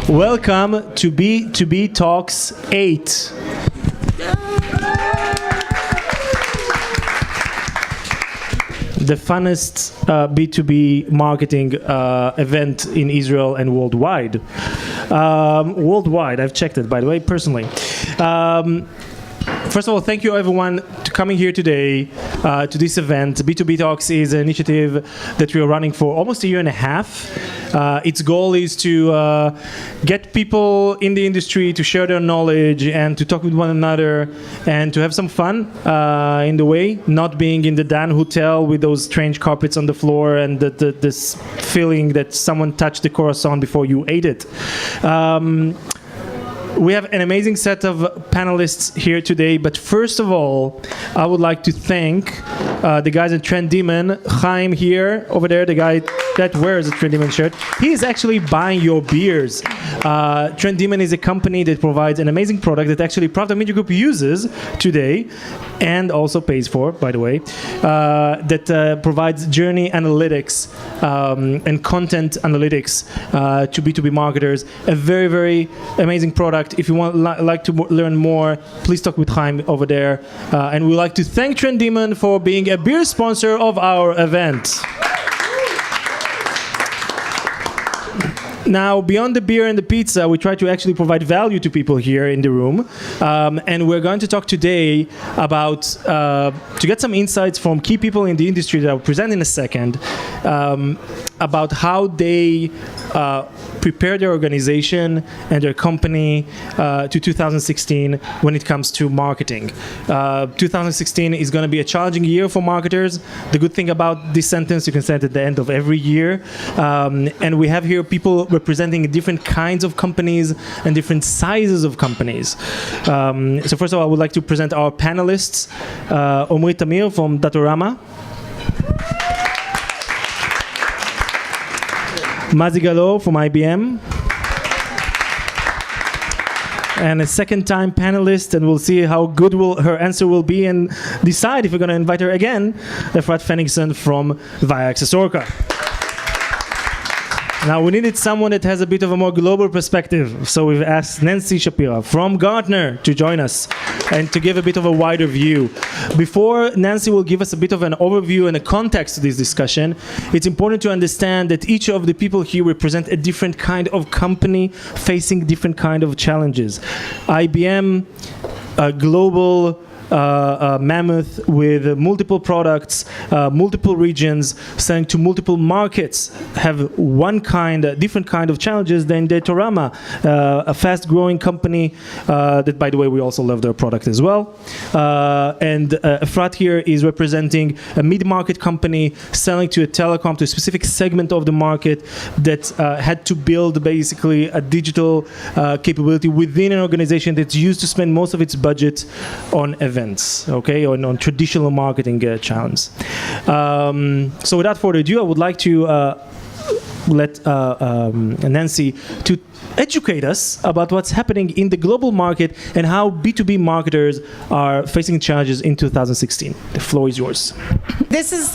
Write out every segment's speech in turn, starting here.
Welcome to B2B Talks 8. The funnest B2B marketing event in Israel and worldwide. Worldwide, I've checked it, by the way, personally. First of all, thank you everyone for coming here today to this event. B2B Talks is an initiative that we are running for almost a year and a half. Its goal is to get people in the industry to share their knowledge and to talk with one another and to have some fun in the way, not being in the Dan Hotel with those strange carpets on the floor and this feeling that someone touched the croissant before you ate it. We have an amazing set of panelists here today, but first of all, I would like to thank the guys at Trend Demon. Chaim here, over there, the guy that wears a Trend Demon shirt. He is actually buying your beers. Trend Demon is a company that provides an amazing product that actually Pravda Media Group uses today and also pays for, by the way, that provides journey analytics and content analytics to B2B marketers. A very, very amazing product. If you want like to learn more, please talk with Chaim over there. And we'd like to thank Trend Demon for being a beer sponsor of our event. Now, beyond the beer and the pizza, we try to actually provide value to people here in the room. And we're going to talk today about, to get some insights from key people in the industry that I'll present in a second, about how they prepare their organization and their company to 2016 when it comes to marketing. 2016 is going to be a challenging year for marketers. The good thing about this sentence, you can say it at the end of every year. And we have here people representing different kinds of companies and different sizes of companies. So first of all, I would like to present our panelists. Omri Tamir from Datorama. Mazal Galor from IBM. And a second-time panelist, and we'll see how good her answer will be and decide if we're going to invite her again, Efrat Fenigson from Viaccess-Orca. Now, we needed someone that has a bit of a more global perspective, so we've asked Nancy Shapira from Gartner to join us and to give a bit of a wider view. Before Nancy will give us a bit of an overview and a context to this discussion, it's important to understand that each of the people here represent a different kind of company facing different kind of challenges. IBM, a global mammoth with multiple products, multiple regions, selling to multiple markets, have different kind of challenges than Datorama, a fast-growing company that, by the way, we also love their product as well. And Efrat here is representing a mid-market company selling to a telecom, to a specific segment of the market that had to build basically a digital capability within an organization that's used to spend most of its budget on events. Okay, on traditional marketing channels. So without further ado, I would like to let Nancy to educate us about what's happening in the global market and how B2B marketers are facing challenges in 2016. The floor is yours. This is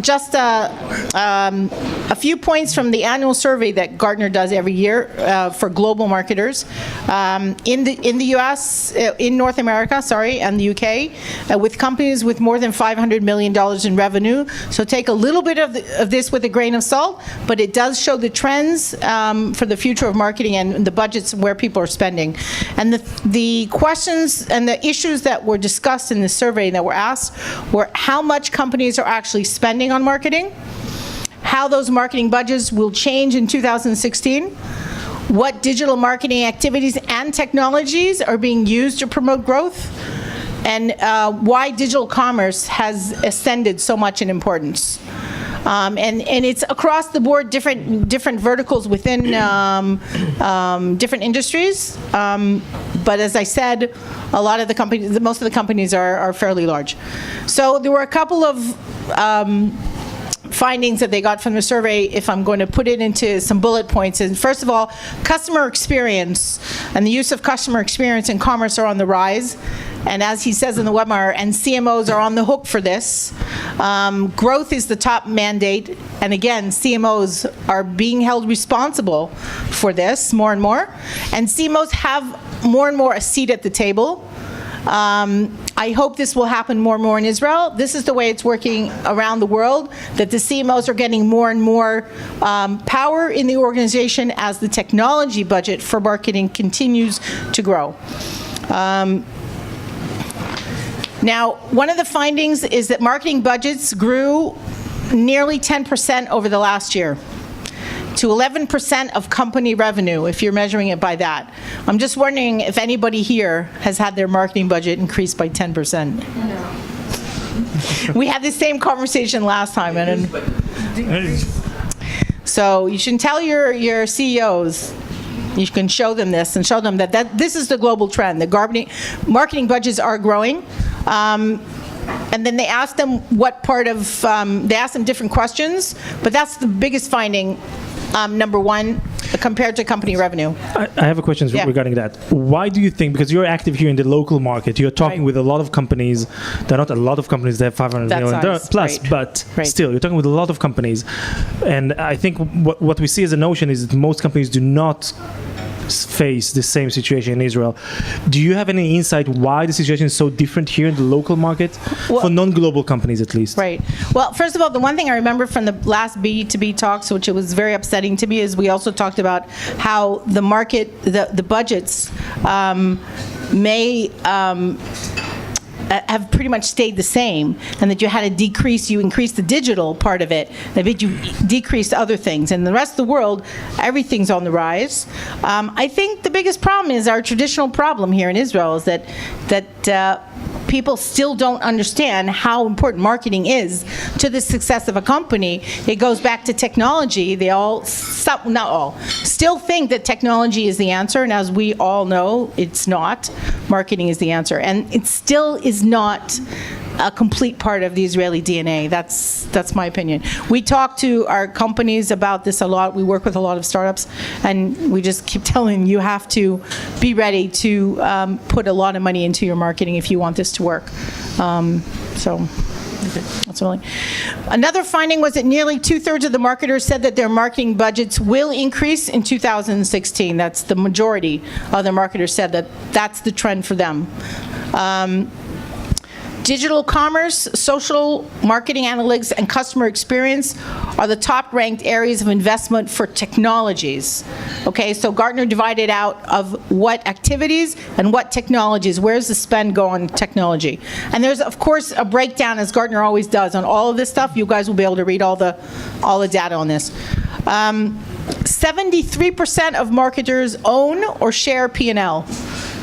just a few points from the annual survey that Gartner does every year for global marketers. In the US, in North America, and the UK, with companies with more than $500 million in revenue. So take a little bit of this with a grain of salt, but it does show the trends for the future of marketing and the budgets where people are spending. And the questions and the issues that were discussed in the survey that were asked were how much companies are actually spending on marketing, how those marketing budgets will change in 2016, what digital marketing activities and technologies are being used to promote growth, and why digital commerce has ascended so much in importance. And it's across the board, different verticals within different industries. But as I said, a lot of the companies, most of the companies are fairly large. So there were a couple of findings that they got from the survey, if I'm going to put it into some bullet points. And first of all, customer experience and the use of customer experience in commerce are on the rise. And as he says in the webinar, and CMOs are on the hook for this. Growth is the top mandate and again, CMOs are being held responsible for this more and more, and CMOs have more and more a seat at the table. I hope this will happen more and more in Israel. This is the way it's working around the world, that the CMOs are getting more and more power in the organization as the technology budget for marketing continues to grow. Now, one of the findings is that marketing budgets grew nearly 10% over the last year, to 11% of company revenue, if you're measuring it by that. I'm just wondering if anybody here has had their marketing budget increased by 10%. No. We had the same conversation last time. So you should tell your CEOs, you can show them this and show them that this is the global trend. The marketing budgets are growing. And then they asked them what part of, they asked them different questions, but that's the biggest finding, number one, compared to company revenue. I have a question regarding that. Why do you think, because you're active here in the local market, you're talking with a lot of companies, there are not a lot of companies that have 500 million plus, but still, you're talking with a lot of companies. And I think what we see as a notion is that most companies do not face the same situation in Israel. Do you have any insight why the situation is so different here in the local market, for non-global companies at least? Right. Well, first of all, the one thing I remember from the last B2B talks, which it was very upsetting to me, is we also talked about how the market, the budgets may have pretty much stayed the same, and that you had to decrease, you increased the digital part of it, and you decreased other things. And the rest of the world, everything's on the rise. I think the biggest problem is our traditional problem here in Israel is that people still don't understand how important marketing is to the success of a company. It goes back to technology. They all, not all, still think that technology is the answer, and as we all know, it's not. Marketing is the answer, and it still is not a complete part of the Israeli DNA. That's my opinion. We talk to our companies about this a lot. We work with a lot of startups, and we just keep telling them, you have to be ready to put a lot of money into your marketing if you want this to work. That's really. Another finding was that nearly 2/3 of the marketers said that their marketing budgets will increase in 2016. That's the majority of the marketers said that that's the trend for them. Digital commerce, social marketing analytics, and customer experience are the top-ranked areas of investment for technologies. Okay, so Gartner divided out of what activities and what technologies. Where's the spend go on technology? And there's, of course, a breakdown, as Gartner always does, on all of this stuff. You guys will be able to read all the data on this. 73% of marketers own or share P&L,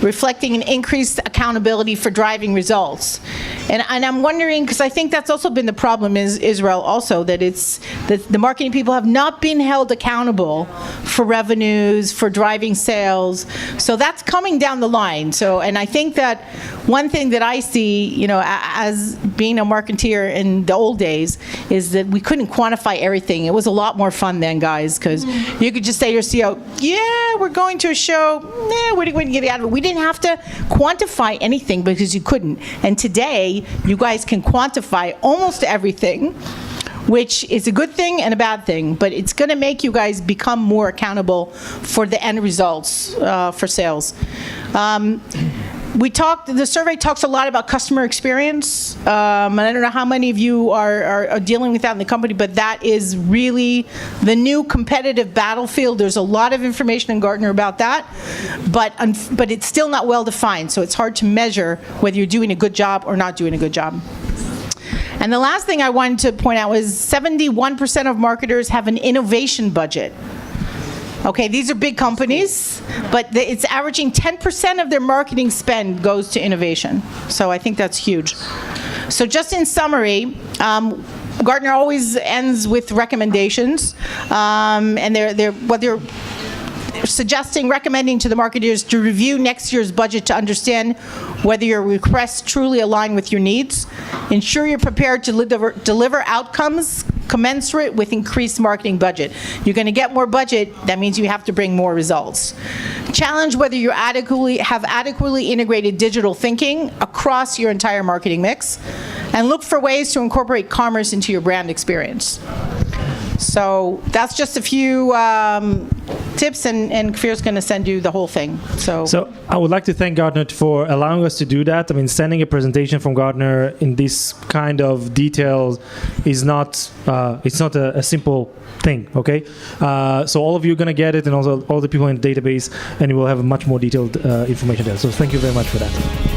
reflecting an increased accountability for driving results. And I'm wondering, because I think that's also been the problem in Israel also, that it's that the marketing people have not been held accountable for revenues, for driving sales. So that's coming down the line. So, and I think that one thing that I see, you know, as being a marketeer in the old days, is that we couldn't quantify everything. It was a lot more fun then, guys, because you could just say to your CEO, yeah, we're going to a show, we're going to get out of it. We didn't have to quantify anything because you couldn't. And today, you guys can quantify almost everything, which is a good thing and a bad thing, but it's going to make you guys become more accountable for the end results for sales. The survey talks a lot about customer experience, and I don't know how many of you are dealing with that in the company, but that is really the new competitive battlefield. There's a lot of information in Gartner about that, but it's still not well defined, so it's hard to measure whether you're doing a good job or not doing a good job. And the last thing I wanted to point out was 71% of marketers have an innovation budget. Okay, these are big companies, but it's averaging 10% of their marketing spend goes to innovation. So I think that's huge. So just in summary, Gartner always ends with recommendations, and they're recommending to the marketers to review next year's budget to understand whether your requests truly align with your needs. Ensure you're prepared to deliver outcomes commensurate with increased marketing budget. You're going to get more budget, that means you have to bring more results. Challenge whether you have adequately integrated digital thinking across your entire marketing mix, and look for ways to incorporate commerce into your brand experience. So that's just a few tips, and Kfir's going to send you the whole thing. So I would like to thank Gartner for allowing us to do that. I mean, sending a presentation from Gartner in this kind of details is not it's not a simple thing. Okay, so all of you are going to get it, and also all the people in the database, and you will have much more detailed information there. So thank you very much for that.